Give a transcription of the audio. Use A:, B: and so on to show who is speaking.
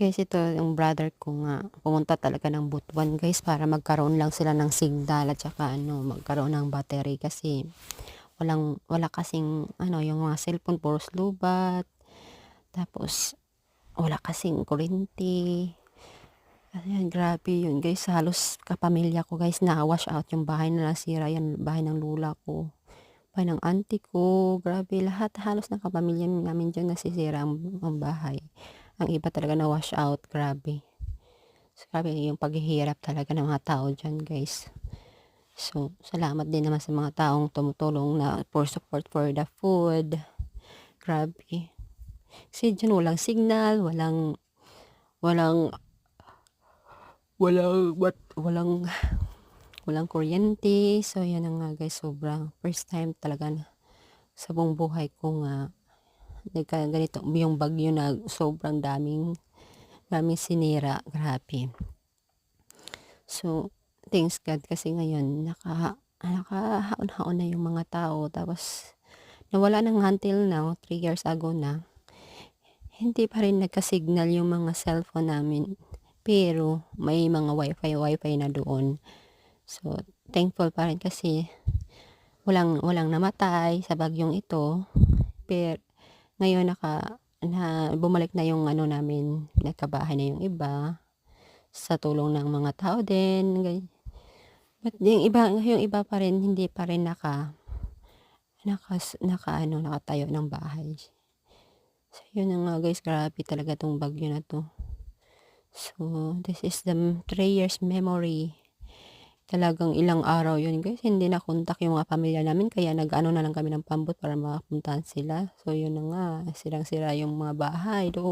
A: Guys, ito yung brother ko nga, pumunta talaga ng Butuan guys para magkaroon lang sila ng signal at saka magkaroon ng battery kasi wala kasing yung mga cellphone puros lubat. Tapos wala kasing kuryente. Ayan, grabe yun guys, halos kapamilya ko guys na wash out yung bahay na nasira, yan bahay ng lula ko, bahay ng auntie ko, grabe lahat halos ng kapamilya namin dyan nasisira ang bahay. Ang iba talaga na wash out, grabe. So, grabe yung paghihirap talaga ng mga tao dyan guys. So, salamat din naman sa mga taong tumutulong na for support for the food. Grabe. Kasi dyan walang signal, walang walang kuryente. So, yan na nga guys, sobrang first time talaga na sa buong buhay ko nga ganito yung bagyo na sobrang daming sinira, grabe. So, thanks God kasi ngayon nakahaon-haon na yung mga tao, tapos nawala nang until now, 3 years ago na, hindi pa rin nagka-signal yung mga cellphone namin, pero may mga wifi na doon. So, thankful pa rin kasi walang namatay sa bagyong ito, pero ngayon bumalik na yung namin, nagkabahay na yung iba sa tulong ng mga tao din. But yung iba pa rin hindi pa rin nakatayo ng bahay. So, yun na nga guys, grabe talaga tong bagyo na to. So, this is the 3 years memory. Talagang ilang araw yun guys, hindi nakontak yung mga pamilya namin, kaya nag-ano na lang kami ng pambot para makapuntahan sila. So, yun na nga, sirang-sira yung mga bahay doon.